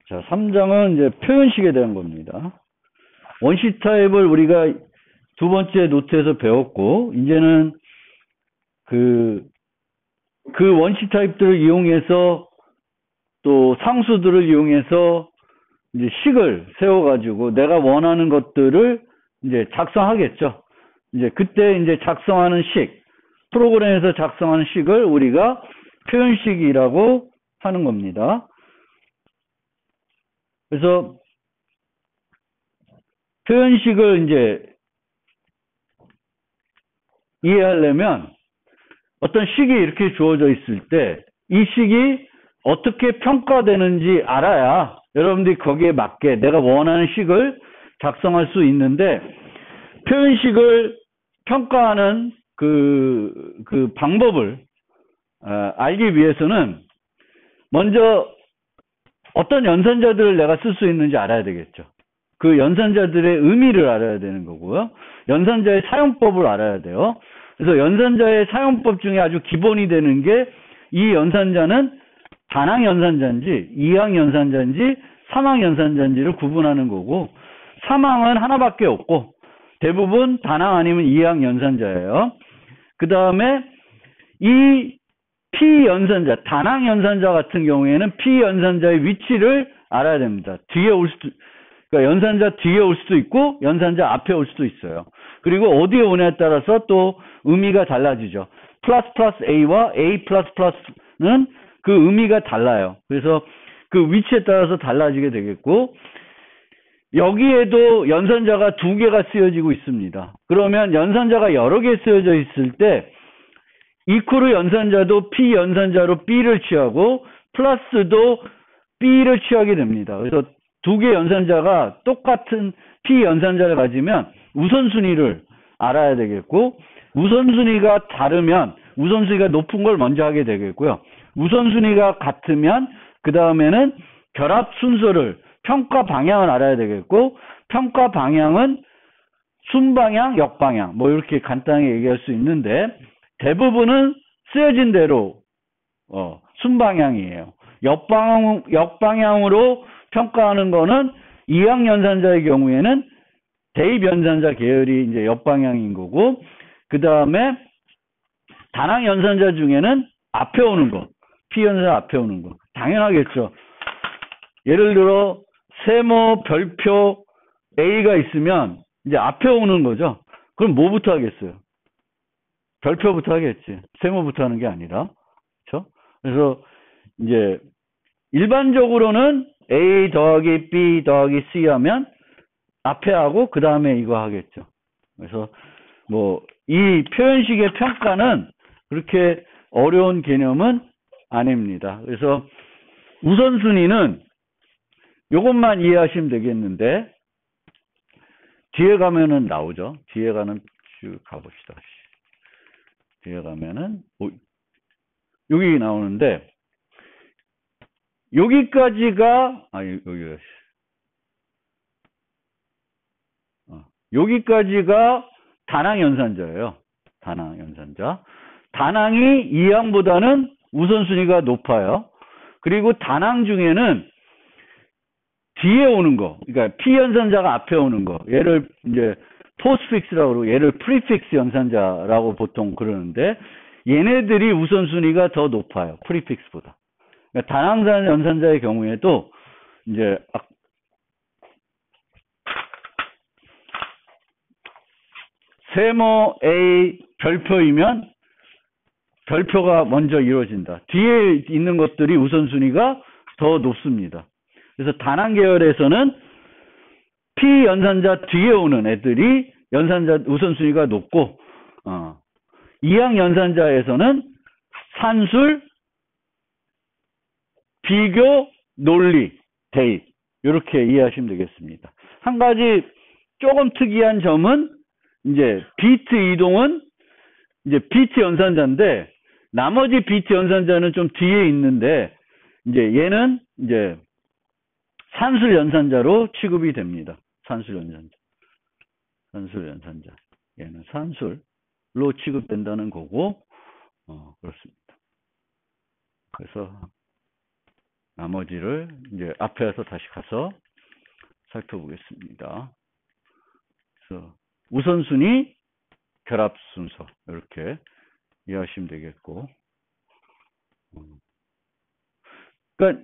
자, 3장은 이제 표현식에 대한 겁니다. 원시 타입을 우리가 두 번째 노트에서 배웠고, 이제는 그 원시 타입들을 이용해서 또 상수들을 이용해서 이제 식을 세워가지고 내가 원하는 것들을 이제 작성하겠죠. 이제 그때 이제 작성하는 식, 프로그램에서 작성하는 식을 우리가 표현식이라고 하는 겁니다. 그래서 표현식을 이제 이해하려면 어떤 식이 이렇게 주어져 있을 때 이 식이 어떻게 평가되는지 알아야 여러분들이 거기에 맞게 내가 원하는 식을 작성할 수 있는데, 표현식을 평가하는 그 방법을 알기 위해서는 먼저 어떤 연산자들을 내가 쓸 수 있는지 알아야 되겠죠. 그 연산자들의 의미를 알아야 되는 거고요. 연산자의 사용법을 알아야 돼요. 그래서 연산자의 사용법 중에 아주 기본이 되는 게 이 연산자는 단항 연산자인지 이항 연산자인지 삼항 연산자인지를 구분하는 거고, 삼항은 하나밖에 없고 대부분 단항 아니면 이항 연산자예요. 그 다음에 이 P연산자, 단항 연산자 같은 경우에는 P연산자의 위치를 알아야 됩니다. 뒤에 올 수도, 그러니까 연산자 뒤에 올 수도 있고 연산자 앞에 올 수도 있어요. 그리고 어디에 오냐에 따라서 또 의미가 달라지죠. 플러스 플러스 A와 A 플러스 플러스는 그 의미가 달라요. 그래서 그 위치에 따라서 달라지게 되겠고, 여기에도 연산자가 두 개가 쓰여지고 있습니다. 그러면 연산자가 여러 개 쓰여져 있을 때 이퀄의 연산자도 P 연산자로 B를 취하고 플러스도 B를 취하게 됩니다. 그래서 두 개 연산자가 똑같은 P 연산자를 가지면 우선순위를 알아야 되겠고, 우선순위가 다르면 우선순위가 높은 걸 먼저 하게 되겠고요. 우선순위가 같으면 그 다음에는 결합 순서를, 평가 방향을 알아야 되겠고, 평가 방향은 순방향, 역방향 뭐 이렇게 간단하게 얘기할 수 있는데, 대부분은 쓰여진 대로 순방향이에요. 역방향으로 평가하는 거는 이항 연산자의 경우에는 대입 연산자 계열이 이제 역방향인 거고, 그 다음에 단항 연산자 중에는 앞에 오는 거, P 연산자 앞에 오는 거 당연하겠죠. 예를 들어 세모 별표 A가 있으면 이제 앞에 오는 거죠. 그럼 뭐부터 하겠어요? 별표부터 하겠지. 세모부터 하는 게 아니라. 그렇죠? 그래서 이제 일반적으로는 A 더하기 B 더하기 C 하면 앞에 하고 그 다음에 이거 하겠죠. 그래서 뭐 이 표현식의 평가는 그렇게 어려운 개념은 아닙니다. 그래서 우선순위는 이것만 이해하시면 되겠는데, 뒤에 가면은 나오죠. 뒤에 가는 쭉 가봅시다. 뒤에 가면은 여기 나오는데, 여기까지가 여기까지가 단항 연산자예요. 단항 연산자. 단항이 이항보다는 우선순위가 높아요. 그리고 단항 중에는 뒤에 오는 거, 그러니까 P 연산자가 앞에 오는 거, 얘를 이제 포스픽스라고 그러고 얘를 프리픽스 연산자라고 보통 그러는데, 얘네들이 우선순위가 더 높아요. 프리픽스보다. 그러니까 단항 연산자의 경우에도 이제 세모 A 별표이면 별표가 먼저 이루어진다. 뒤에 있는 것들이 우선순위가 더 높습니다. 그래서 단항 계열에서는 P 연산자 뒤에 오는 애들이 연산자 우선순위가 높고, 이항 연산자에서는 산술, 비교, 논리, 대입 이렇게 이해하시면 되겠습니다. 한 가지 조금 특이한 점은 이제 비트 이동은 이제 비트 연산자인데, 나머지 비트 연산자는 좀 뒤에 있는데 이제 얘는 이제 산술 연산자로 취급이 됩니다. 산술 연산자. 얘는 산술로 취급된다는 거고, 그렇습니다. 그래서 나머지를 이제 앞에 와서 다시 가서 살펴보겠습니다. 그래서 우선순위, 결합 순서 이렇게 이해하시면 되겠고, 그러니까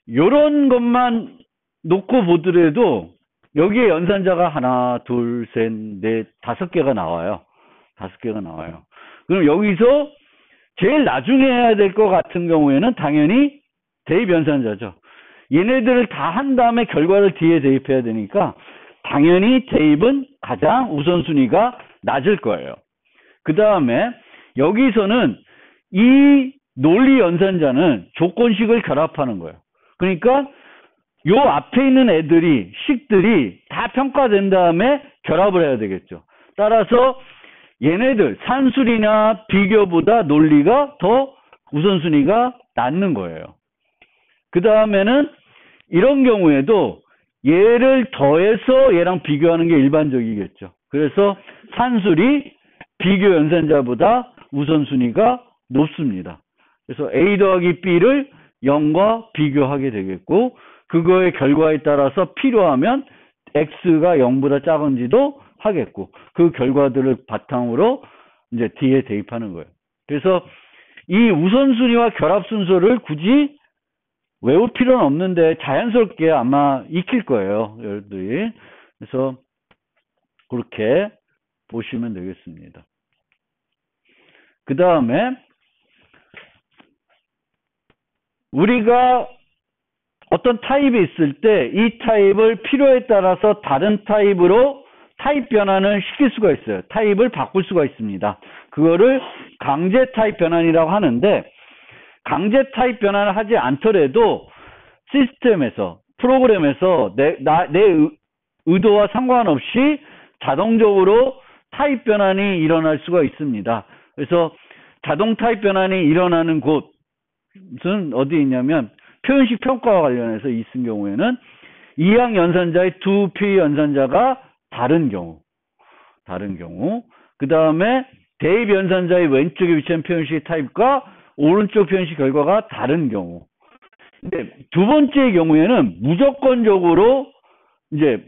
이런 것만 놓고 보더라도 여기에 연산자가 하나, 둘, 셋, 넷, 5개가 나와요. 5개가 나와요. 그럼 여기서 제일 나중에 해야 될 것 같은 경우에는 당연히 대입 연산자죠. 얘네들을 다 한 다음에 결과를 뒤에 대입해야 되니까 당연히 대입은 가장 우선순위가 낮을 거예요. 그 다음에 여기서는 이 논리 연산자는 조건식을 결합하는 거예요. 그러니까 요 앞에 있는 애들이, 식들이 다 평가된 다음에 결합을 해야 되겠죠. 따라서 얘네들 산술이나 비교보다 논리가 더 우선순위가 낮는 거예요. 그 다음에는 이런 경우에도 얘를 더해서 얘랑 비교하는 게 일반적이겠죠. 그래서 산술이 비교 연산자보다 우선순위가 높습니다. 그래서 A 더하기 B를 0과 비교하게 되겠고, 그거의 결과에 따라서 필요하면 X가 0보다 작은지도 하겠고, 그 결과들을 바탕으로 이제 D에 대입하는 거예요. 그래서 이 우선순위와 결합 순서를 굳이 외울 필요는 없는데 자연스럽게 아마 익힐 거예요, 여러분들이. 그래서 그렇게 보시면 되겠습니다. 그 다음에 우리가 어떤 타입이 있을 때 이 타입을 필요에 따라서 다른 타입으로 타입 변환을 시킬 수가 있어요. 타입을 바꿀 수가 있습니다. 그거를 강제 타입 변환이라고 하는데, 강제 타입 변환을 하지 않더라도 시스템에서, 프로그램에서 내 의도와 상관없이 자동적으로 타입 변환이 일어날 수가 있습니다. 그래서 자동 타입 변환이 일어나는 곳은 어디 있냐면 표현식 평가와 관련해서 있은 경우에는 이항 연산자의 두 피 연산자가 다른 경우, 그 다음에 대입 연산자의 왼쪽에 위치한 표현식 타입과 오른쪽 표현식 결과가 다른 경우. 근데 두 번째 경우에는 무조건적으로 이제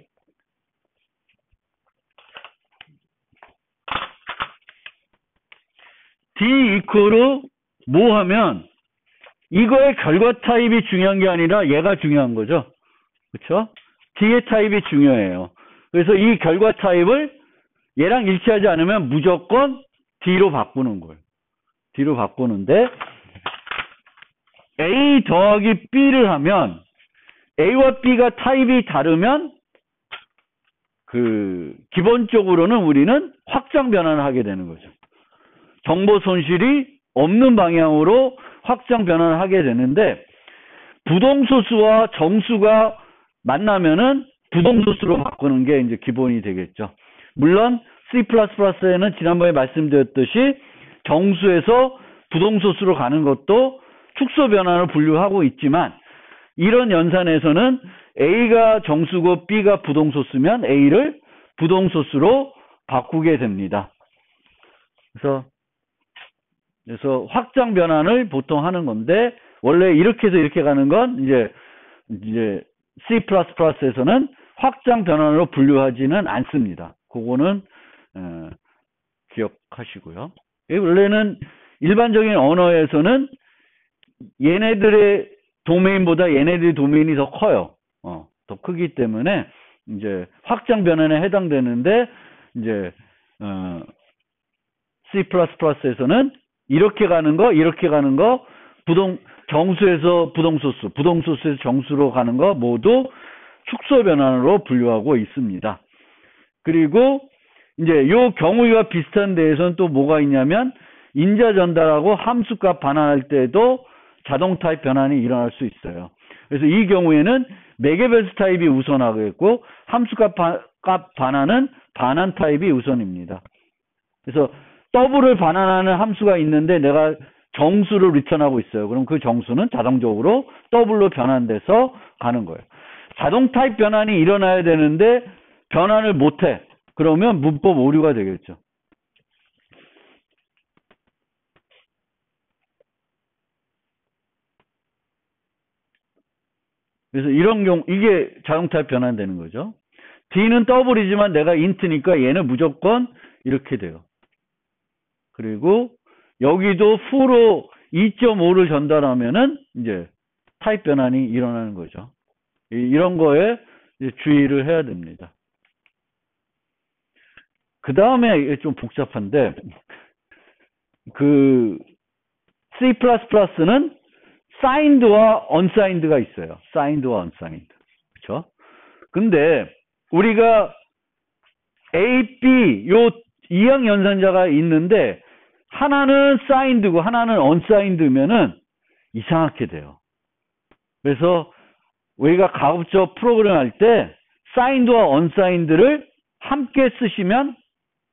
D 이퀄로 뭐 하면 이거의 결과 타입이 중요한 게 아니라 얘가 중요한 거죠. 그렇죠? D의 타입이 중요해요. 그래서 이 결과 타입을 얘랑 일치하지 않으면 무조건 D로 바꾸는 거예요. D로 바꾸는데 A 더하기 B를 하면 A와 B가 타입이 다르면 기본적으로는 우리는 확장 변환을 하게 되는 거죠. 정보 손실이 없는 방향으로 확장 변환을 하게 되는데, 부동소수와 정수가 만나면은 부동소수로 바꾸는 게 이제 기본이 되겠죠. 물론 C++에는 지난번에 말씀드렸듯이 정수에서 부동소수로 가는 것도 축소 변환을 분류하고 있지만, 이런 연산에서는 A가 정수고 B가 부동소수면 A를 부동소수로 바꾸게 됩니다. 그래서 확장 변환을 보통 하는 건데, 원래 이렇게 해서 이렇게 가는 건 이제 C++에서는 확장 변환으로 분류하지는 않습니다. 그거는 기억하시고요. 원래는 일반적인 언어에서는 얘네들의 도메인보다 얘네들의 도메인이 더 커요. 더 크기 때문에 이제 확장 변환에 해당되는데, 이제 C++에서는 이렇게 가는 거, 정수에서 부동소수, 부동소수에서 정수로 가는 거 모두 축소 변환으로 분류하고 있습니다. 그리고 이제 요 경우와 비슷한 데에서는 또 뭐가 있냐면, 인자 전달하고 함수값 반환할 때도 자동 타입 변환이 일어날 수 있어요. 그래서 이 경우에는 매개별수 타입이 우선하겠고, 함수값 반환은 반환 타입이 우선입니다. 그래서 더블을 반환하는 함수가 있는데 내가 정수를 리턴하고 있어요. 그럼 그 정수는 자동적으로 더블로 변환돼서 가는 거예요. 자동 타입 변환이 일어나야 되는데 변환을 못해. 그러면 문법 오류가 되겠죠. 그래서 이런 경우, 이게 자동 타입 변환되는 거죠. D는 더블이지만 내가 인트니까 얘는 무조건 이렇게 돼요. 그리고 여기도 full로 2.5를 전달하면은 이제 타입 변환이 일어나는 거죠. 이런 거에 이제 주의를 해야 됩니다. 그 다음에 좀 복잡한데, 그 C++는 signed와 unsigned가 있어요. signed와 unsigned. 그렇죠? 근데 우리가 A, B 요 이항 연산자가 있는데 하나는 signed고 하나는 unsigned면은 이상하게 돼요. 그래서 우리가 가급적 프로그램 할 때 signed와 unsigned를 함께 쓰시면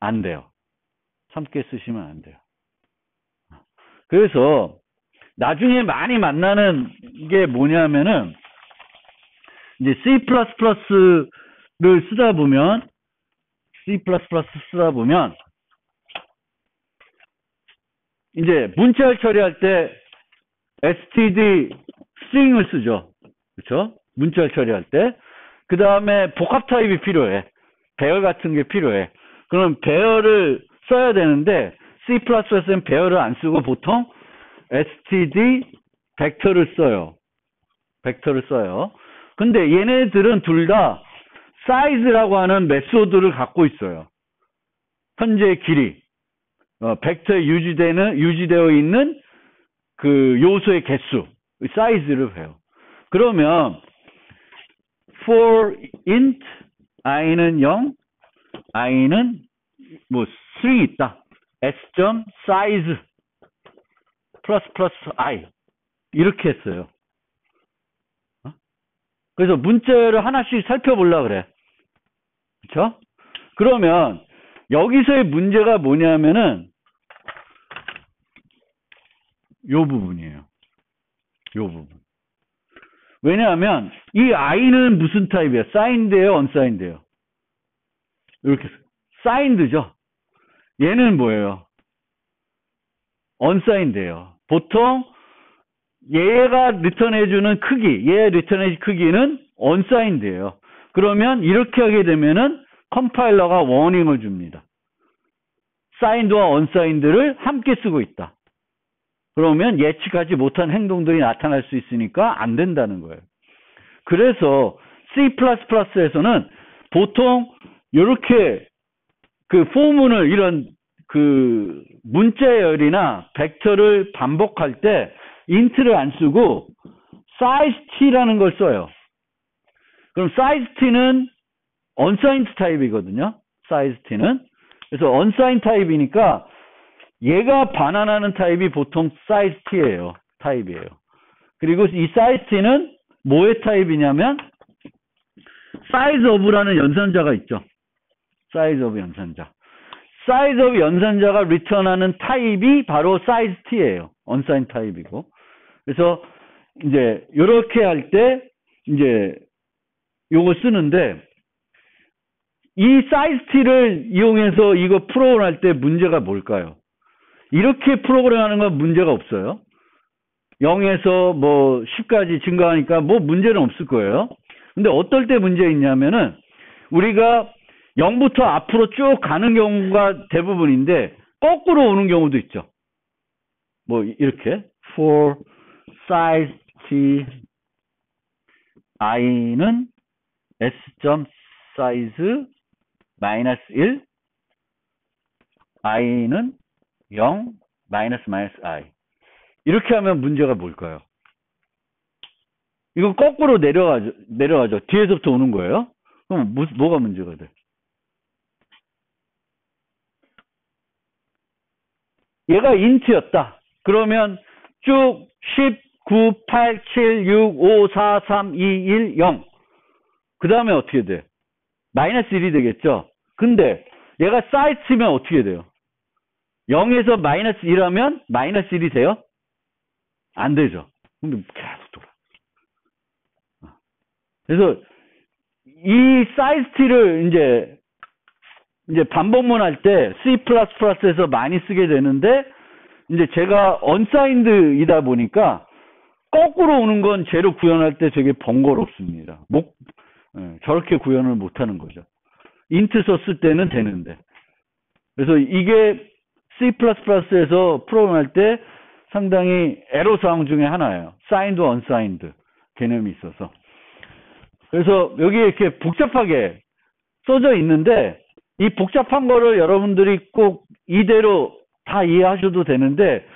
안 돼요. 함께 쓰시면 안 돼요. 그래서 나중에 많이 만나는 게 뭐냐면은 이제 C++를 쓰다 보면 이제 문자를 처리할 때 std string을 쓰죠. 그렇죠? 문자를 처리할 때. 그 다음에 복합 타입이 필요해. 배열 같은 게 필요해. 그럼 배열을 써야 되는데 C++는 배열을 안 쓰고 보통 std 벡터를 써요. 벡터를 써요. 근데 얘네들은 둘 다 size라고 하는 메소드를 갖고 있어요. 현재 길이. 벡터에 유지되어 있는 그 요소의 개수, 사이즈를 해요. 그러면 for int i는 0, i는 뭐 string이 있다. s.size 플러스 i 이렇게 했어요. 그래서 문자를 하나씩 살펴보려고 그래. 그렇죠? 그러면 여기서의 문제가 뭐냐면은 요 부분이에요. 요 부분. 왜냐하면 이 i는 무슨 타입이에요? signed예요, unsigned예요? 이렇게 signed죠. 얘는 뭐예요? unsigned예요. 보통 얘가 리턴해주는 크기, 얘의 리턴해줄 크기는 unsigned예요. 그러면 이렇게 하게 되면은 컴파일러가 워닝을 줍니다. signed와 unsigned를 함께 쓰고 있다. 그러면 예측하지 못한 행동들이 나타날 수 있으니까 안 된다는 거예요. 그래서 C++에서는 보통 이렇게 그 포문을 이런 그 문자열이나 벡터를 반복할 때 int를 안 쓰고 sizet라는 걸 써요. 그럼 sizet는 unsigned 타입이거든요. sizet는. 그래서 unsigned 타입이니까 얘가 반환하는 타입이 보통 sizet예요. 타입이에요. 그리고 이 sizet는 뭐의 타입이냐면 size of라는 연산자가 있죠. size of 연산자. size of 연산자가 리턴하는 타입이 바로 sizet예요. unsigned 타입이고. 그래서 이제 이렇게 할 때 이제 요거 쓰는데 이 sizet를 이용해서 이거 프로그램할 때 문제가 뭘까요? 이렇게 프로그램하는 건 문제가 없어요. 0에서 뭐 10까지 증가하니까 뭐 문제는 없을 거예요. 근데 어떨 때 문제 있냐면은 우리가 0부터 앞으로 쭉 가는 경우가 대부분인데 거꾸로 오는 경우도 있죠. 뭐 이렇게 for size t i는 s.size -1 i는 0 -i 이렇게 하면 문제가 뭘까요? 이거 거꾸로 내려가죠. 뒤에서부터 오는 거예요. 그럼 뭐가 문제가 돼? 얘가 int였다. 그러면 쭉 10, 9, 8, 7, 6, 5, 4, 3, 2, 1, 0. 그 다음에 어떻게 돼? -1이 되겠죠? 근데 얘가 size면 어떻게 돼요? 0에서 -1하면 -1이 돼요? 안 되죠. 근데 계속 돌아. 그래서 이 sizet를 이제 반복문 할 때 C++에서 많이 쓰게 되는데 이제 제가 unsigned이다 보니까 거꾸로 오는 건 쟤로 구현할 때 되게 번거롭습니다. 저렇게 구현을 못 하는 거죠. 인트 썼을 때는 되는데. 그래서 이게 C++에서 프로그램할 때 상당히 애로사항 중에 하나예요. 사인드, 언사인드 개념이 있어서. 그래서 여기에 이렇게 복잡하게 써져 있는데 이 복잡한 거를 여러분들이 꼭 이대로 다 이해하셔도 되는데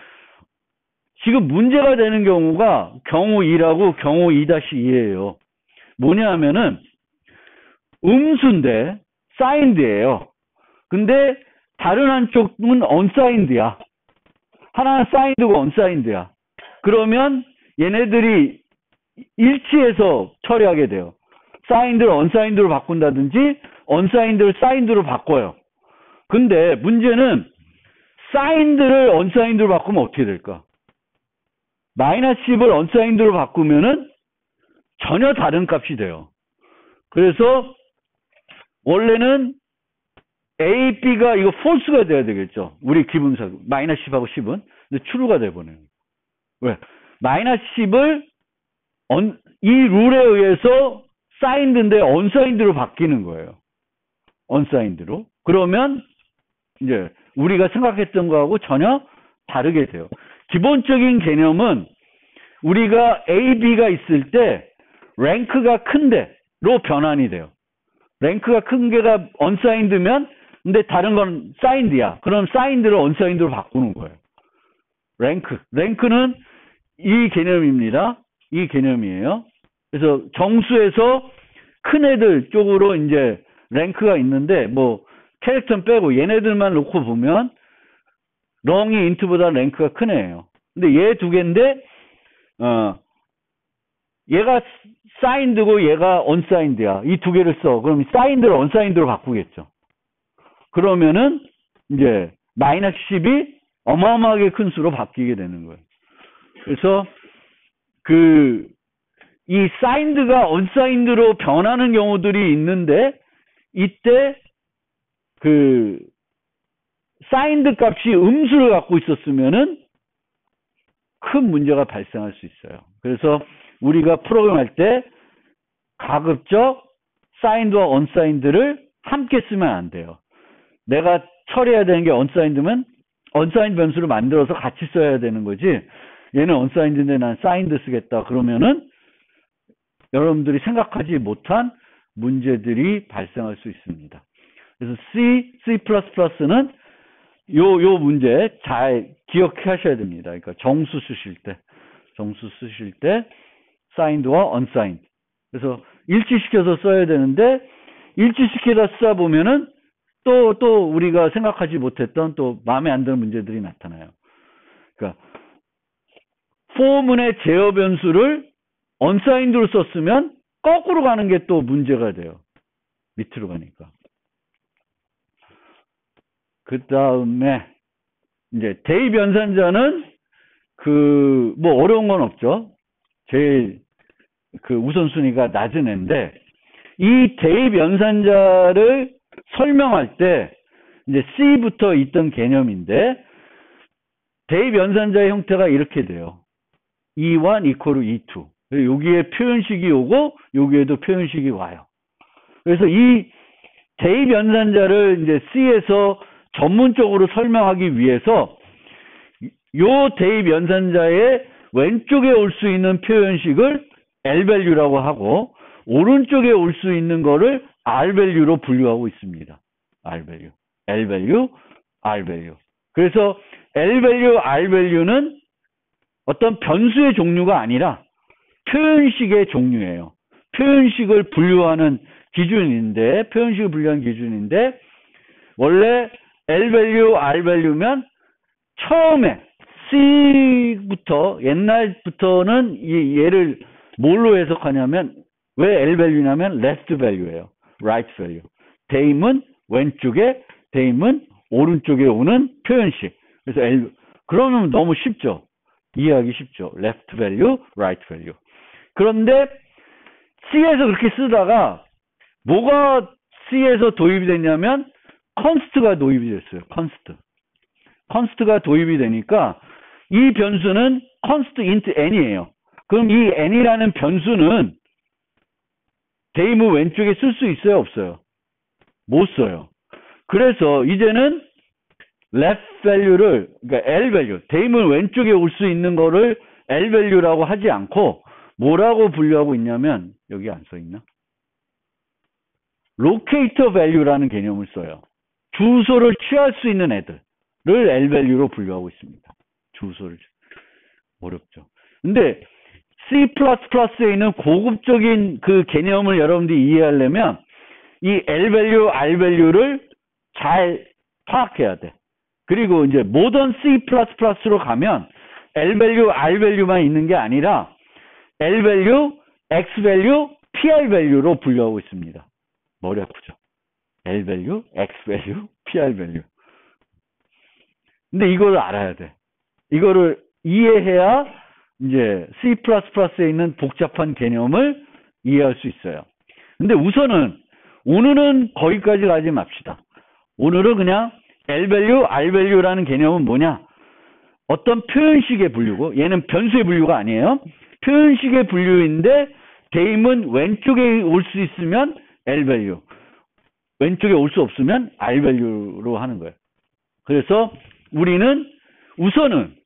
지금 문제가 되는 경우가 경우 2라고 경우 2-2예요. 뭐냐 하면은 음수인데 사인드예요. 근데 다른 한쪽은 언사인드야. 하나는 사인드고 언사인드야. 그러면 얘네들이 일치해서 처리하게 돼요. 사인드를 언사인드로 바꾼다든지 언사인드를 사인드로 바꿔요. 근데 문제는 사인드를 언사인드로 바꾸면 어떻게 될까? 마이너스 10을 언사인드로 바꾸면은 전혀 다른 값이 돼요. 그래서 원래는 A, B가 이거 false가 돼야 되겠죠. 우리 기분사 마이너스 10하고 10은 근데 true가 돼버려요. 왜? 마이너스 10을 이 룰에 의해서 사인드인데 언사인드로 바뀌는 거예요. 언사인드로. 그러면 이제 우리가 생각했던 거하고 전혀 다르게 돼요. 기본적인 개념은 우리가 A, B가 있을 때 랭크가 큰데로 변환이 돼요. 랭크가 큰 게가 언사인드면 근데 다른 건 사인드야. 그럼 사인드를 언사인드로 바꾸는 거예요. 랭크는 이 개념입니다. 이 개념이에요. 그래서 정수에서 큰 애들 쪽으로 이제 랭크가 있는데 뭐 캐릭터는 빼고 얘네들만 놓고 보면 롱이 인트보다 랭크가 큰 애예요. 근데 얘 두 개인데 얘가 사인드고 얘가 언사인드야. 이 두 개를 써. 그럼 사인드를 언사인드로 바꾸겠죠. 그러면은 이제 마이너스 10이 어마어마하게 큰 수로 바뀌게 되는 거예요. 그래서 이 사인드가 언사인드로 변하는 경우들이 있는데 이때 사인드 값이 음수를 갖고 있었으면은 큰 문제가 발생할 수 있어요. 그래서 우리가 프로그램할 때 가급적 사인드와 언사인드를 함께 쓰면 안 돼요. 내가 처리해야 되는 게 언사인드면 언사인드 변수를 만들어서 같이 써야 되는 거지. 얘는 언사인드인데 난 사인드 쓰겠다. 그러면은 여러분들이 생각하지 못한 문제들이 발생할 수 있습니다. 그래서 C++는 요 문제 잘 기억하셔야 됩니다. 그러니까 정수 쓰실 때 사인드와 언사인드. 그래서 일치시켜서 써야 되는데 일치시켜서 쓰다 보면은 또 우리가 생각하지 못했던 또 마음에 안 드는 문제들이 나타나요. 그러니까 포문의 제어 변수를 언사인드로 썼으면 거꾸로 가는 게 또 문제가 돼요. 밑으로 가니까. 그 다음에 이제 대입 연산자는 뭐 어려운 건 없죠. 제일 우선순위가 낮은 애인데 이 대입 연산자를 설명할 때 이제 C부터 있던 개념인데 대입 연산자의 형태가 이렇게 돼요. E1 equal to E2. 여기에 표현식이 오고 여기에도 표현식이 와요. 그래서 이 대입 연산자를 이제 C에서 전문적으로 설명하기 위해서 요 대입 연산자의 왼쪽에 올 수 있는 표현식을 L-value라고 하고 오른쪽에 올 수 있는 거를 R-value로 분류하고 있습니다. R-value, L-value, R-value. 그래서 L-value, R-value는 어떤 변수의 종류가 아니라 표현식의 종류예요. 표현식을 분류하는 기준인데 원래 L-value, R-value면 처음에 C부터 옛날부터는 얘를 뭘로 해석하냐면 왜 L-value냐면 left value예요. right value. 대임은 왼쪽에 대임은 오른쪽에 오는 표현식. 그래서 그러면 너무 쉽죠. 이해하기 쉽죠. left value, right value. 그런데 C에서 그렇게 쓰다가 뭐가 C에서 도입이 됐냐면 const가 도입이 됐어요. const가 도입이 되니까 이 변수는 const int n이에요. 그럼 이 n이라는 변수는 대입문 왼쪽에 쓸 수 있어요, 없어요? 못 써요. 그래서 이제는 left value를, 그러니까 L value, 대입문 왼쪽에 올 수 있는 거를 L value라고 하지 않고 뭐라고 분류하고 있냐면, 여기 안 써 있나? locator value라는 개념을 써요. 주소를 취할 수 있는 애들을 L value로 분류하고 있습니다. 주소를. 어렵죠. 근데 C++에 있는 고급적인 그 개념을 여러분들이 이해하려면 이 L value, R value를 잘 파악해야 돼. 그리고 이제 모던 C++로 가면 L value, R value만 있는 게 아니라 L value, X value, PR value로 분류하고 있습니다. 머리 아프죠? L value, X value, PR value. 근데 이거를 알아야 돼. 이거를 이해해야 이제 C++에 있는 복잡한 개념을 이해할 수 있어요. 근데 우선은 오늘은 거기까지 가지 맙시다. 오늘은 그냥 L value, R value라는 개념은 뭐냐? 어떤 표현식의 분류고, 얘는 변수의 분류가 아니에요. 표현식의 분류인데 대입은 왼쪽에 올 수 있으면 L value, 왼쪽에 올 수 없으면 R value로 하는 거예요. 그래서 우리는 우선은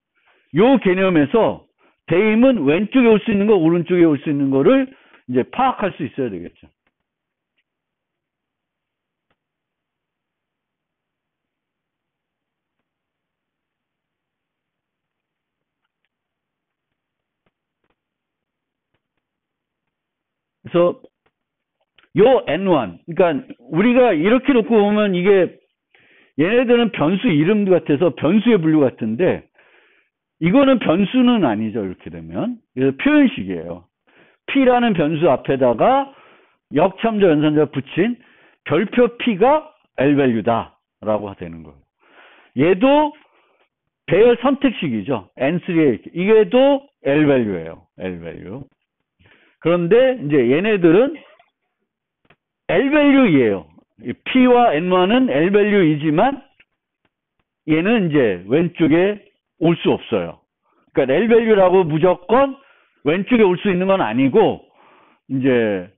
요 개념에서 대입은 왼쪽에 올 수 있는 거, 오른쪽에 올 수 있는 거를 이제 파악할 수 있어야 되겠죠. 그래서 요 N1, 그러니까 우리가 이렇게 놓고 보면 이게 얘네들은 변수 이름 같아서 변수의 분류 같은데 이거는 변수는 아니죠. 이렇게 되면. 그래서 표현식이에요. P라는 변수 앞에다가 역참조 연산자 붙인 별표 P가 L value다라고 되는 거예요. 얘도 배열 선택식이죠. N3A. 이게도 L value예요. L value. 그런데 이제 얘네들은 L value이에요. P와 N1은 L value이지만 얘는 이제 왼쪽에 올 수 없어요. 그러니까 L value라고 무조건 왼쪽에 올 수 있는 건 아니고 이제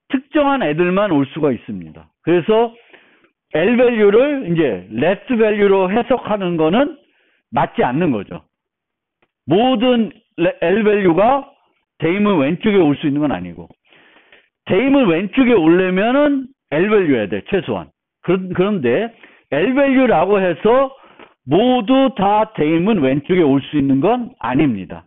특정한 애들만 올 수가 있습니다. 그래서 L value를 이제 left value로 해석하는 거는 맞지 않는 거죠. 모든 L value가 대입문 왼쪽에 올 수 있는 건 아니고 대입문 왼쪽에 오려면은 L value여야 돼, 최소한. 그런데 L value라고 해서 모두 다 대입문 왼쪽에 올 수 있는 건 아닙니다.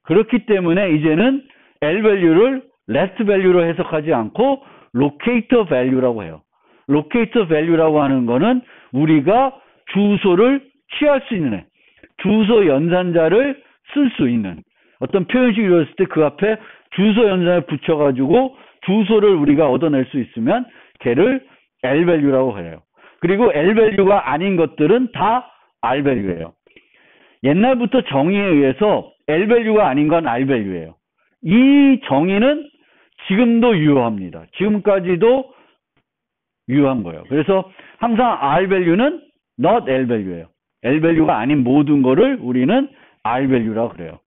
그렇기 때문에 이제는 L value를 left value로 해석하지 않고 locator value라고 해요. locator value라고 하는 거는 우리가 주소를 취할 수 있는 애, 주소 연산자를 쓸 수 있는 어떤 표현식이 이루어졌을 때 그 앞에 주소 연산을 붙여가지고 주소를 우리가 얻어낼 수 있으면 걔를 L value라고 해요. 그리고 L value가 아닌 것들은 다 R value예요. 옛날부터 정의에 의해서 L value가 아닌 건 R value예요. 이 정의는 지금도 유효합니다. 지금까지도 유효한 거예요. 그래서 항상 R value는 not L value예요. L value가 아닌 모든 거를 우리는 R value라고 그래요.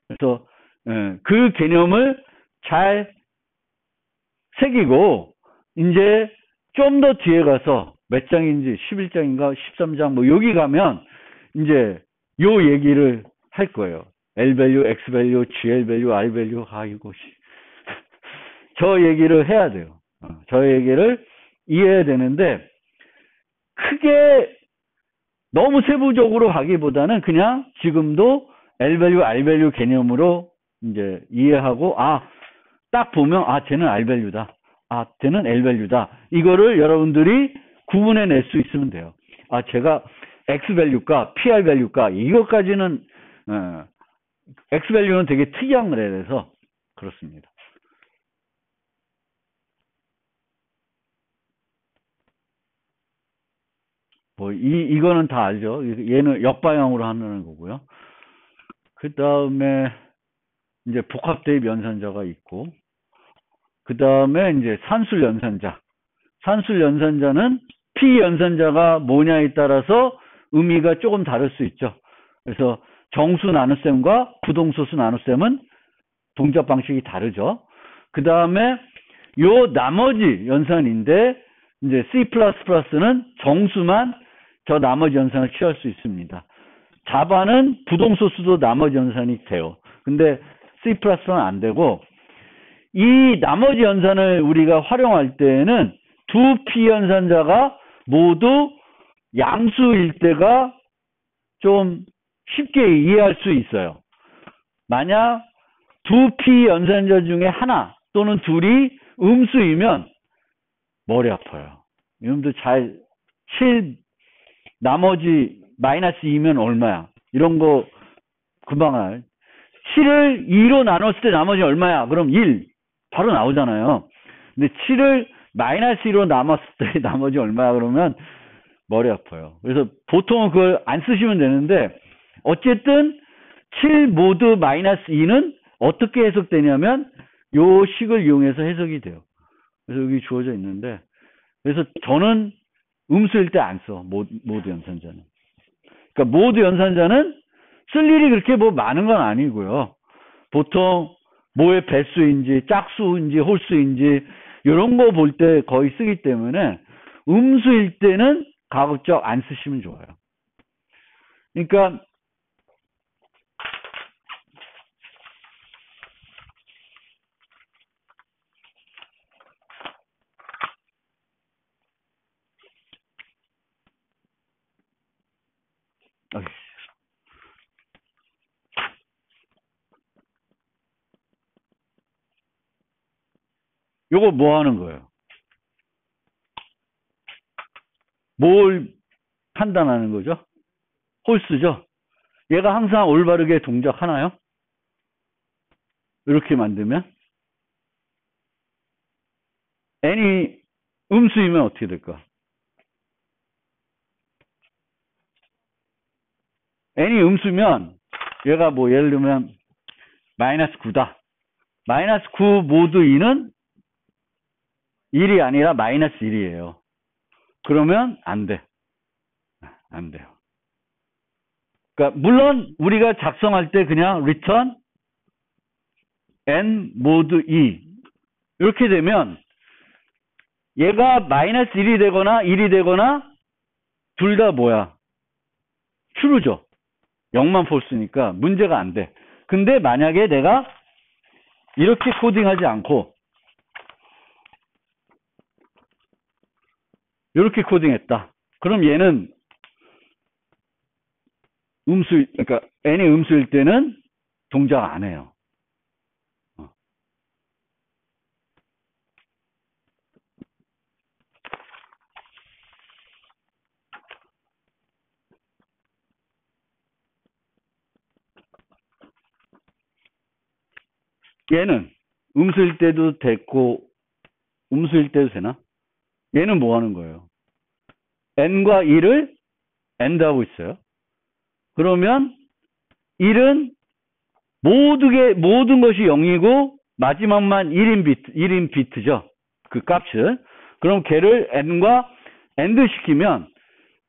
그래서 그 개념을 잘 새기고 이제 좀 더 뒤에 가서 몇 장인지 11장인가 13장 뭐 여기 가면 이제 요 얘기를 할 거예요. L value, X value, GL value, R value. 아이고 저 얘기를 해야 돼요. 저 얘기를 이해해야 되는데 크게 너무 세부적으로 하기보다는 그냥 지금도 L value, R value 개념으로 이제 이해하고 딱 보면 쟤는 R value다. 쟤는 L value다. 이거를 여러분들이 구분해 낼 수 있으면 돼요. 제가 X value가 PR value가 이것까지는 X value는 되게 특이한 거에 대해서 그렇습니다. 이거는 다 알죠. 얘는 역방향으로 하는 거고요. 그 다음에 이제 복합대입 연산자가 있고, 그 다음에 이제 산술 연산자. 산술 연산자는 P 연산자가 뭐냐에 따라서 의미가 조금 다를 수 있죠. 그래서 정수 나눗셈과 부동소수 나눗셈은 동작 방식이 다르죠. 그 다음에 요 나머지 연산인데 이제 C++는 정수만 저 나머지 연산을 취할 수 있습니다. 자바는 부동소수도 나머지 연산이 돼요. 근데 C++는 안 되고 이 나머지 연산을 우리가 활용할 때에는 두 P연산자가 모두 양수일 때가 좀 쉽게 이해할 수 있어요. 만약 두 P연산자 중에 하나 또는 둘이 음수이면 머리 아파요. 여러분들 7 나머지 마이너스 2면 얼마야? 이런 거 금방 알. 7을 2로 나눴을 때 나머지 얼마야? 그럼 1. 바로 나오잖아요. 근데 7을 마이너스 2로 나눴을 때 나머지 얼마야? 그러면 머리 아파요. 그래서 보통은 그걸 안 쓰시면 되는데 어쨌든 7 모두 마이너스 2는 어떻게 해석되냐면 요 식을 이용해서 해석이 돼요. 그래서 여기 주어져 있는데 그래서 저는 음수일 때 안 써. 모두 연산자는. 그러니까 모두 연산자는 쓸 일이 그렇게 뭐 많은 건 아니고요. 보통 뭐의 배수인지 짝수인지 홀수인지 이런 거 볼 때 거의 쓰기 때문에 음수일 때는 가급적 안 쓰시면 좋아요. 그러니까 요거 뭐 하는 거예요? 뭘 판단하는 거죠? 홀수죠? 얘가 항상 올바르게 동작하나요? 이렇게 만들면 n이 음수이면 어떻게 될까? n이 음수면 얘가 뭐 예를 들면 마이너스 9다. 마이너스 9 모두 2는 1이 아니라 마이너스 1이에요. 그러면 안 돼. 안 돼요. 그러니까 물론 우리가 작성할 때 그냥 return n 모두 2 이렇게 되면 얘가 마이너스 1이 되거나 1이 되거나 둘 다 뭐야? true죠. 0만 false니까 문제가 안 돼. 근데 만약에 내가 이렇게 코딩하지 않고 이렇게 코딩했다. 그럼 얘는 그러니까 n이 음수일 때는 동작 안 해요. 얘는 음수일 때도 됐고 음수일 때도 되나? 얘는 뭐 하는 거예요? n과 1을 and 하고 있어요. 그러면 1은 모든 것이 0이고 마지막만 1인 비트죠. 그 값을. 그럼 걔를 n과 and 시키면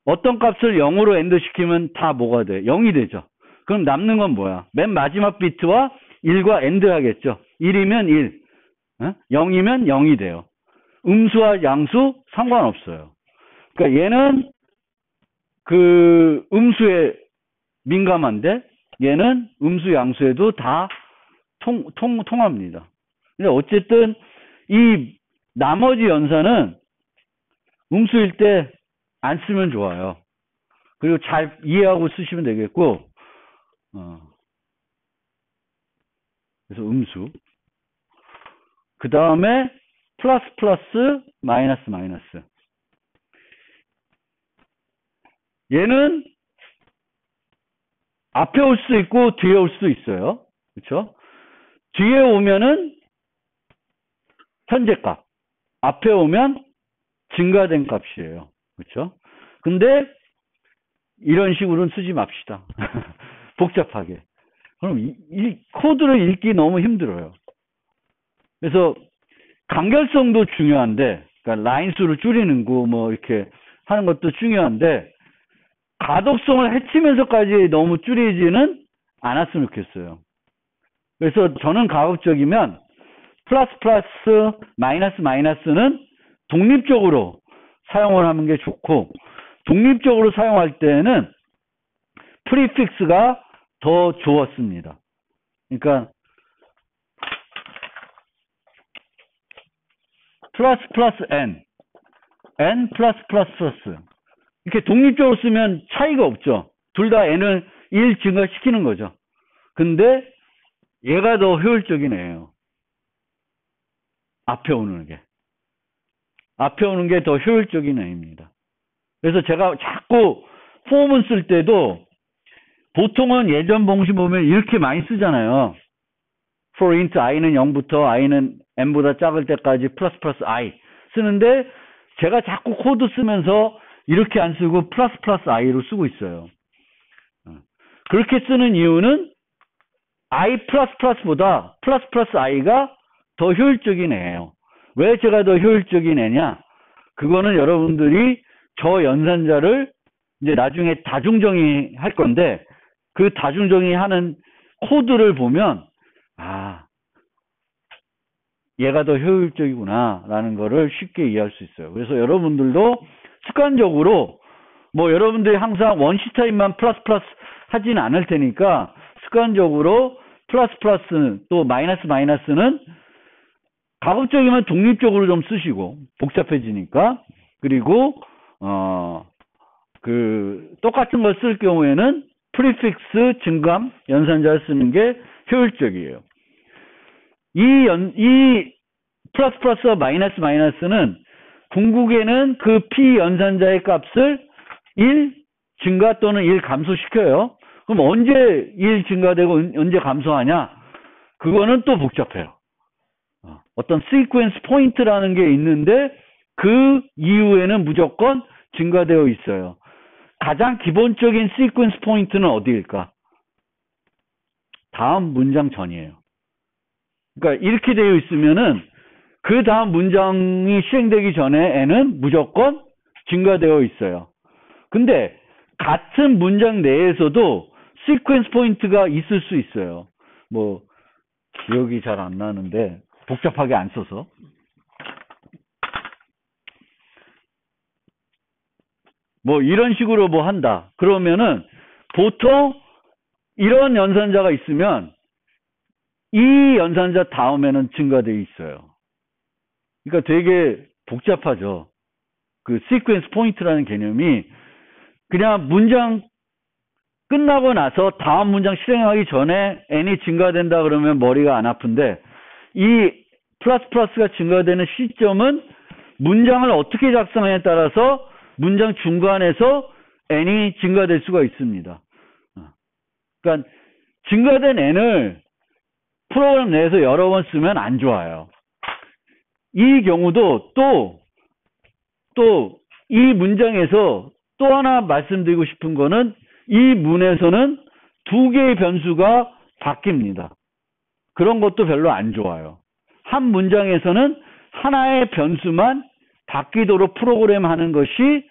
어떤 값을 0으로 and 시키면 다 뭐가 돼? 0이 되죠. 그럼 남는 건 뭐야? 맨 마지막 비트와 1과 and 하겠죠. 1이면 1, 0이면 0이 돼요. 음수와 양수 상관없어요. 그러니까 얘는 그 음수에 민감한데 얘는 음수 양수에도 다 통합니다. 근데 어쨌든 이 나머지 연산은 음수일 때 안 쓰면 좋아요. 그리고 잘 이해하고 쓰시면 되겠고 그래서 음수 그 다음에 플러스 마이너스 얘는 앞에 올 수도 있고 뒤에 올 수도 있어요. 그렇죠? 뒤에 오면은 현재값, 앞에 오면 증가된 값이에요. 그렇죠? 근데 이런 식으로는 쓰지 맙시다. 복잡하게. 그럼 이 코드를 읽기 너무 힘들어요. 그래서 간결성도 중요한데, 그러니까 라인 수를 줄이는 거 뭐 이렇게 하는 것도 중요한데 가독성을 해치면서까지 너무 줄이지는 않았으면 좋겠어요. 그래서 저는 가급적이면 플러스 플러스 마이너스 마이너스는 독립적으로 사용을 하는 게 좋고, 독립적으로 사용할 때는 프리픽스가 더 좋았습니다. 그러니까 플러스 플러스 n 플러스 플러스 플러스 이렇게 독립적으로 쓰면 차이가 없죠. 둘 다 n을 1 증가시키는 거죠. 근데 얘가 더 효율적인 애예요. 앞에 오는 게. 앞에 오는 게 더 효율적인 애입니다. 그래서 제가 자꾸 포문 쓸 때도 보통은 예전 봉시 보면 이렇게 많이 쓰잖아요. for int i는 0부터 i는 n보다 작을 때까지 플러스 플러스 i 쓰는데 제가 자꾸 코드 쓰면서 이렇게 안 쓰고 플러스 플러스 i로 쓰고 있어요. 그렇게 쓰는 이유는 i 플러스 플러스보다 플러스 플러스 i가 더 효율적인 애예요. 왜 제가 더 효율적인 애냐? 그거는 여러분들이 저 연산자를 이제 나중에 다중정의 할 건데 그 다중정의 하는 코드를 보면 얘가 더 효율적이구나 라는 거를 쉽게 이해할 수 있어요. 그래서 여러분들도 습관적으로 여러분들이 항상 원시 타입만 플러스 플러스 하진 않을 테니까 습관적으로 플러스 플러스 또 마이너스 마이너스는 가급적이면 독립적으로 좀 쓰시고 복잡해지니까, 그리고 똑같은 걸 쓸 경우에는 프리픽스 증감 연산자를 쓰는 게 효율적이에요. 이 플러스 플러스와 마이너스 마이너스는 궁극에는 그 p 연산자의 값을 1 증가 또는 1 감소시켜요. 그럼 언제 1 증가되고 언제 감소하냐? 그거는 또 복잡해요. 어떤 시퀀스 포인트라는 게 있는데 그 이후에는 무조건 증가되어 있어요. 가장 기본적인 시퀀스 포인트는 어디일까? 다음 문장 전이에요. 그러니까 이렇게 되어 있으면은 그 다음 문장이 실행되기 전에 n은 무조건 증가되어 있어요. 근데 같은 문장 내에서도 시퀀스 포인트가 있을 수 있어요. 기억이 잘 안 나는데 복잡하게 안 써서. 이런 식으로 한다. 그러면은 보통 이런 연산자가 있으면 이 연산자 다음에는 증가되어 있어요. 그러니까 되게 복잡하죠. 그 시퀀스 포인트라는 개념이 그냥 문장 끝나고 나서 다음 문장 실행하기 전에 n이 증가된다 그러면 머리가 안 아픈데, 이 플러스 플러스가 증가되는 시점은 문장을 어떻게 작성하냐에 따라서 문장 중간에서 n이 증가될 수가 있습니다. 그러니까 증가된 n을 프로그램 내에서 여러 번 쓰면 안 좋아요. 이 경우도 또 이 문장에서 또 하나 말씀드리고 싶은 거는 이 문에서는 2개의 변수가 바뀝니다. 그런 것도 별로 안 좋아요. 한 문장에서는 하나의 변수만 바뀌도록 프로그램 하는 것이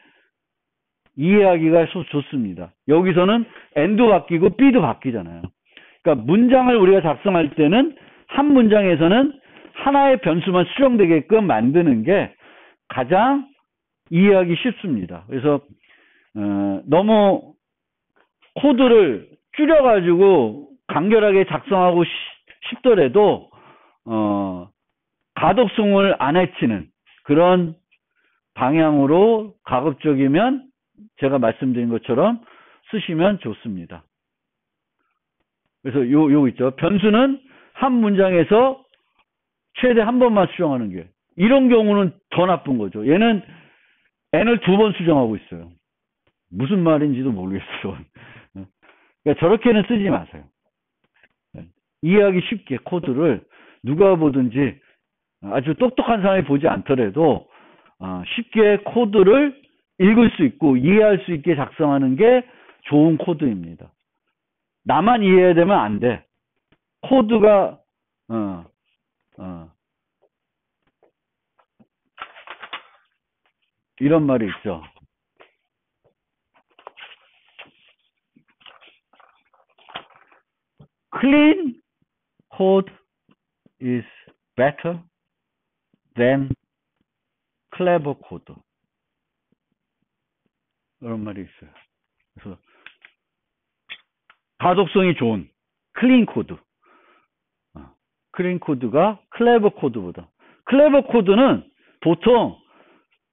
이해하기가 좋습니다. 여기서는 n도 바뀌고 b도 바뀌잖아요. 그러니까 문장을 우리가 작성할 때는 한 문장에서는 하나의 변수만 수정되게끔 만드는 게 가장 이해하기 쉽습니다. 그래서 너무 코드를 줄여가지고 간결하게 작성하고 싶더라도 가독성을 안 해치는 그런 방향으로 가급적이면 제가 말씀드린 것처럼 쓰시면 좋습니다. 그래서 요 있죠. 변수는 한 문장에서 최대 한 번만 수정하는 게, 이런 경우는 더 나쁜 거죠. 얘는 n을 2번 수정하고 있어요. 무슨 말인지도 모르겠어요. 그러니까 저렇게는 쓰지 마세요. 이해하기 쉽게 코드를 누가 보든지 아주 똑똑한 사람이 보지 않더라도 쉽게 코드를 읽을 수 있고 이해할 수 있게 작성하는 게 좋은 코드입니다. 나만 이해해야 되면 안 돼. 코드가 이런 말이 있죠. clean code is better than clever code. 그런 말이 있어요. 그래서 가독성이 좋은 클린 코드. 클린 코드가 클레버 코드보다. 클레버 코드는 보통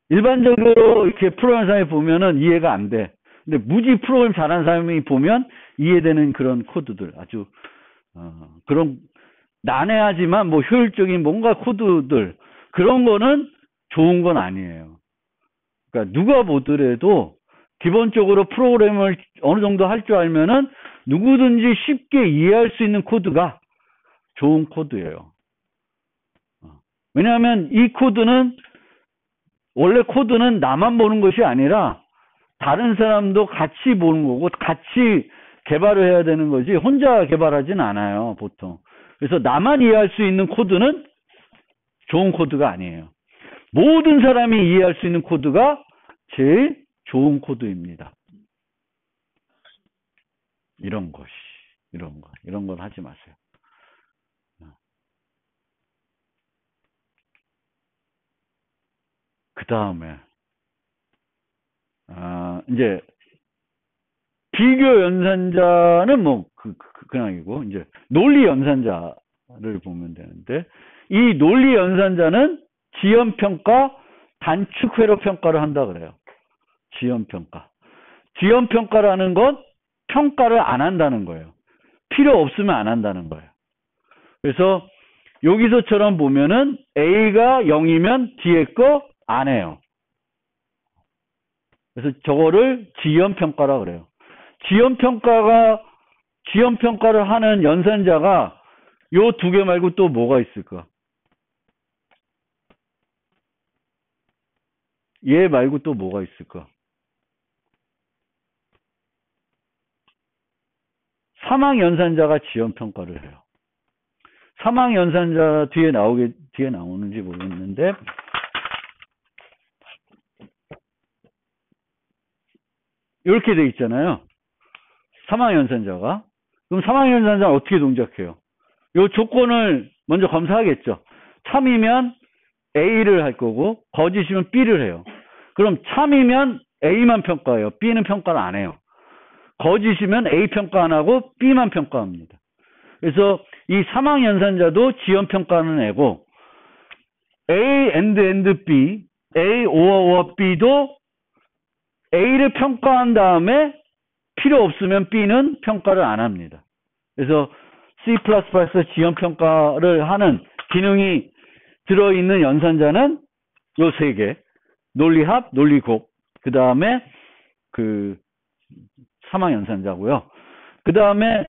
일반적으로 이렇게 프로그램 사람이 보면은 이해가 안 돼. 근데 무지 프로그램 잘하는 사람이 보면 이해되는 그런 코드들. 아주, 그런 난해하지만 뭐 효율적인 뭔가 코드들. 그런 거는 좋은 건 아니에요. 그러니까 누가 보더라도 기본적으로 프로그램을 어느 정도 할 줄 알면은 누구든지 쉽게 이해할 수 있는 코드가 좋은 코드예요. 왜냐하면 이 코드는 원래 코드는 나만 보는 것이 아니라 다른 사람도 같이 보는 거고 같이 개발을 해야 되는 거지 혼자 개발하진 않아요, 보통. 그래서 나만 이해할 수 있는 코드는 좋은 코드가 아니에요. 모든 사람이 이해할 수 있는 코드가 제일 좋은 코드입니다. 이런 건 하지 마세요. 그 다음에, 이제, 비교 연산자는 뭐, 그냥이고, 이제, 논리 연산자를 보면 되는데, 이 논리 연산자는 지연평가, 단축회로 평가를 한다 그래요. 지연평가. 지연평가라는 건 평가를 안 한다는 거예요. 필요 없으면 안 한다는 거예요. 그래서 여기서처럼 보면은 A가 0이면 뒤에 거 안 해요. 그래서 저거를 지연평가라 그래요. 지연평가를 하는 연산자가 요 두 개 말고 또 뭐가 있을까? 얘 말고 또 뭐가 있을까? 사망연산자가 지연평가를 해요. 사망연산자 뒤에 나오는지 모르겠는데, 이렇게 돼 있잖아요. 사망연산자가. 그럼 사망연산자는 어떻게 동작해요? 이 조건을 먼저 검사하겠죠. 참이면 A를 할 거고, 거짓이면 B를 해요. 그럼 참이면 A만 평가해요. B는 평가를 안 해요. 거짓이면 A 평가 안 하고 B만 평가합니다. 그래서 이 사망연산자도 지연평가는 애고, A and B, A or B도 A를 평가한 다음에 필요 없으면 B는 평가를 안 합니다. 그래서 C++에서 지연평가를 하는 기능이 들어있는 연산자는 요 세 개. 논리합, 논리곡. 그 다음에 사망연산자고요. 그 다음에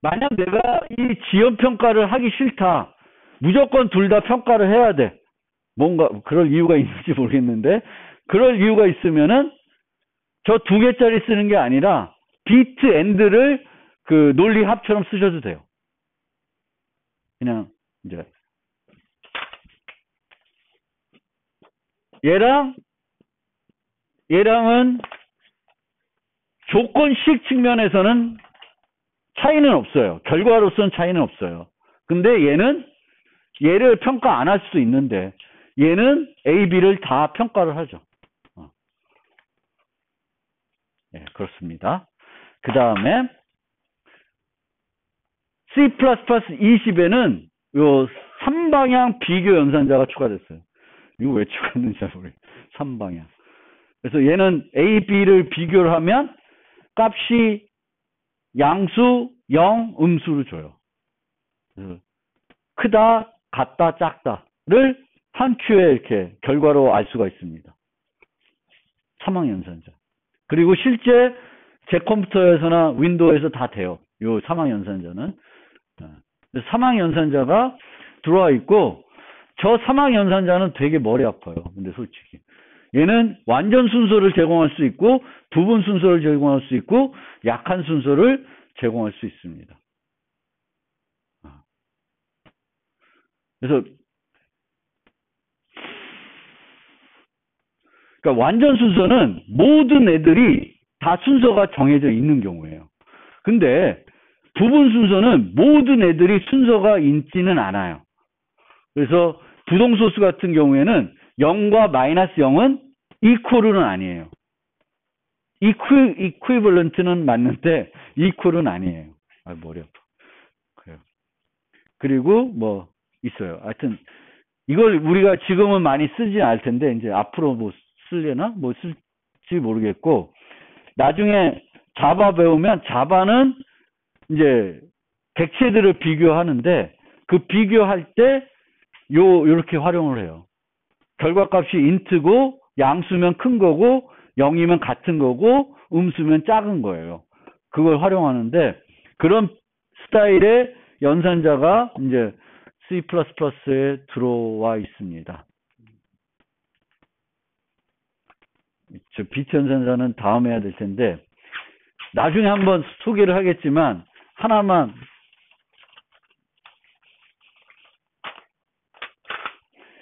만약 내가 이 지연평가를 하기 싫다. 무조건 둘 다 평가를 해야 돼. 뭔가 그럴 이유가 있는지 모르겠는데 그럴 이유가 있으면은 저 두 개짜리 쓰는 게 아니라 비트 엔드를 그 논리합처럼 쓰셔도 돼요. 그냥 이제 얘랑은 조건식 측면에서는 차이는 없어요. 결과로서는 차이는 없어요. 근데 얘를 평가 안 할 수도 있는데 얘는 A, B를 다 평가를 하죠. 네, 그렇습니다. 그 다음에 C++20에는 요 3방향 비교 연산자가 추가됐어요. 이거 왜 추가했는지 잘 모르겠어요. 3방향. 그래서 얘는 A, B를 비교를 하면 값이 양수, 0, 음수를 줘요. 그래서 크다, 같다, 작다를 한 큐에 이렇게 결과로 알 수가 있습니다. 사망연산자. 그리고 실제 제 컴퓨터에서나 윈도우에서 다 돼요. 요 사망연산자는. 사망연산자가 들어와 있고 저 사망연산자는 되게 머리 아파요. 근데 솔직히. 얘는 완전 순서를 제공할 수 있고 부분 순서를 제공할 수 있고 약한 순서를 제공할 수 있습니다. 그래서 그러니까 완전 순서는 모든 애들이 다 순서가 정해져 있는 경우예요. 근데 부분 순서는 모든 애들이 순서가 있지는 않아요. 그래서 부동소수 같은 경우에는 0과 마이너스 0은 이퀄은 아니에요. 이퀴벌런트는 맞는데 이퀄은 아니에요. 아, 머리 아파. 그래요. 그리고 뭐 있어요. 하여튼 이걸 우리가 지금은 많이 쓰지 않을 텐데 이제 앞으로 뭐 쓰려나? 뭐 쓸지 모르겠고 나중에 자바 배우면 자바는 이제 객체들을 비교하는데 그 비교할 때 요렇게 활용을 해요. 결과값이 인트고 양수면 큰 거고 0이면 같은 거고 음수면 작은 거예요. 그걸 활용하는데 그런 스타일의 연산자가 이제 C++에 들어와 있습니다. 저 비트 연산자는 다음에 해야 될 텐데 나중에 한번 소개를 하겠지만 하나만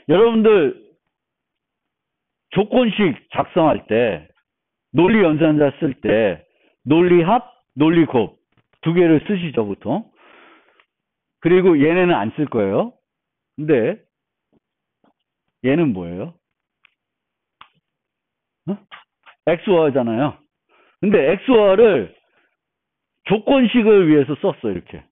여러분들 조건식 작성할 때 논리 연산자 쓸 때 논리합, 논리곱 두 개를 쓰시죠 보통. 그리고 얘네는 안 쓸 거예요. 근데 얘는 뭐예요? XOR잖아요. 근데 XOR을 조건식을 위해서 썼어 이렇게.